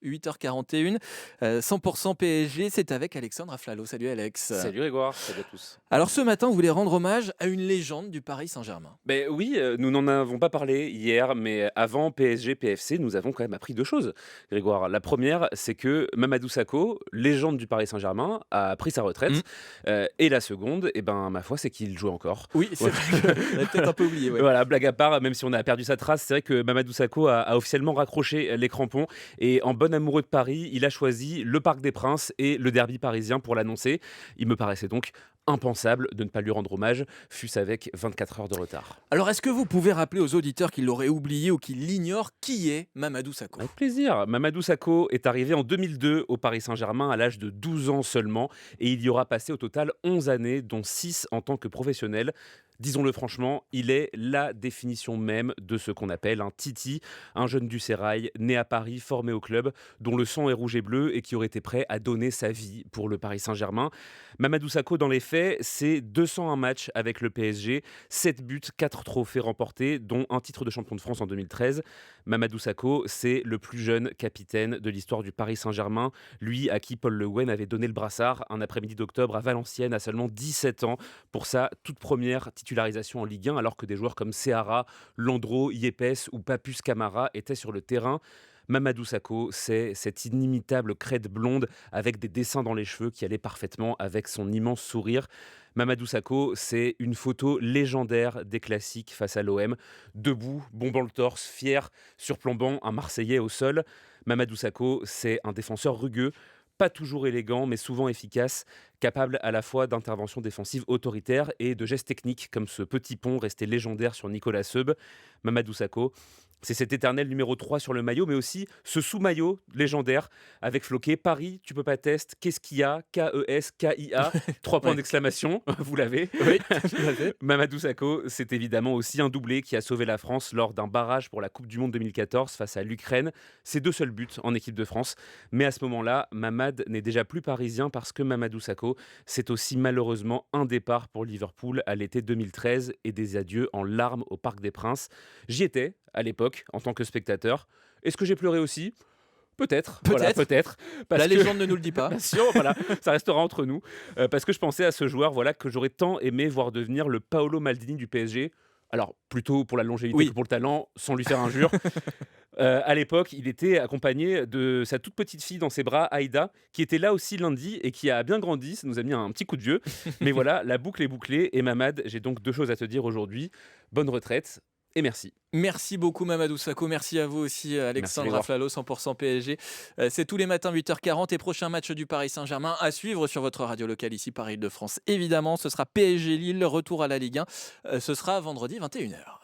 8h41, 100% PSG, c'est avec Alexandre Aflalo. Salut Alex. Salut Grégoire, salut à tous. Alors ce matin, vous voulez rendre hommage à une légende du Paris Saint-Germain. Ben oui, nous n'en avons pas parlé hier, mais avant PSG-PFC, nous avons quand même appris 2 choses, Grégoire. La première, c'est que Mamadou Sakho, légende du Paris Saint-Germain, a pris sa Hmm. retraite. Et la seconde, eh ben, ma foi, c'est qu'il joue encore. Oui, c'est Ouais. vrai qu'on a peut-être un peu oublié. Ouais. Voilà, blague à part, même si on a perdu sa trace, c'est vrai que Mamadou Sakho a officiellement raccroché les crampons et en bon amoureux de Paris, il a choisi le Parc des Princes et le derby parisien pour l'annoncer. Il me paraissait donc impensable de ne pas lui rendre hommage, fût-ce avec 24 heures de retard. Alors est-ce que vous pouvez rappeler aux auditeurs qui l'auraient oublié ou qui l'ignorent qui est Mamadou Sakho? Avec plaisir. Mamadou Sakho est arrivé en 2002 au Paris Saint-Germain à l'âge de 12 ans seulement et il y aura passé au total 11 années, dont 6 en tant que professionnel. Disons-le franchement, il est la définition même de ce qu'on appelle un Titi, un jeune du Sérail, né à Paris, formé au club, dont le sang est rouge et bleu et qui aurait été prêt à donner sa vie pour le Paris Saint-Germain. Mamadou Sakho, dans les faits, c'est 201 matchs avec le PSG, 7 buts, 4 trophées remportés, dont un titre de champion de France en 2013. Mamadou Sakho, c'est le plus jeune capitaine de l'histoire du Paris Saint-Germain, lui à qui Paul Le Guen avait donné le brassard un après-midi d'octobre à Valenciennes à seulement 17 ans pour sa toute première titularisation en Ligue 1, alors que des joueurs comme Seara, Landreau, Yepes ou Papus Camara étaient sur le terrain. Mamadou Sakho, c'est cette inimitable crête blonde avec des dessins dans les cheveux qui allait parfaitement avec son immense sourire. Mamadou Sakho, c'est une photo légendaire des classiques face à l'OM, debout, bombant le torse, fier, surplombant un Marseillais au sol. Mamadou Sakho, c'est un défenseur rugueux, pas toujours élégant, mais souvent efficace, capable à la fois d'interventions défensives autoritaires et de gestes techniques, comme ce petit pont resté légendaire sur Nicolas Seub. Mamadou Sakho, c'est cet éternel numéro 3 sur le maillot, mais aussi ce sous-maillot légendaire avec floqué Paris, tu peux pas test, qu'est-ce qu'il y a, K-E-S-K-I-A, 3 points Ouais. d'exclamation, vous l'avez. Oui, tout à fait. Mamadou Sakho, c'est évidemment aussi un doublé qui a sauvé la France lors d'un barrage pour la Coupe du Monde 2014 face à l'Ukraine. Ses 2 seuls buts en équipe de France. Mais à ce moment-là, Mamad n'est déjà plus parisien parce que Mamadou Sakho, c'est aussi malheureusement un départ pour Liverpool à l'été 2013 et des adieux en larmes au Parc des Princes. J'y étais à l'époque en tant que spectateur. Est-ce que j'ai pleuré aussi? Peut-être, voilà, Peut-être. peut-être. La Parce que légende ne nous le dit pas. bien sûr, voilà, ça restera entre nous. Parce que je pensais à ce joueur, voilà, que j'aurais tant aimé voir devenir le Paolo Maldini du PSG. Alors, plutôt pour la longévité que Oui. pour le talent, sans lui faire injure. À l'époque, il était accompagné de sa toute petite fille dans ses bras, Aïda, qui était là aussi lundi et qui a bien grandi. Ça nous a mis un petit coup de vieux. Mais voilà, la boucle est bouclée. Et Mamad, j'ai donc 2 choses à te dire aujourd'hui. Bonne retraite et merci. Merci beaucoup Mamadou Sakho, merci à vous aussi Merci Alexandre Grégoire. Aflalo, 100% PSG. C'est tous les matins 8h40 et prochain match du Paris Saint-Germain à suivre sur votre radio locale ici Paris-Île-de-France. Évidemment, ce sera PSG Lille, retour à la Ligue 1. Ce sera vendredi 21h.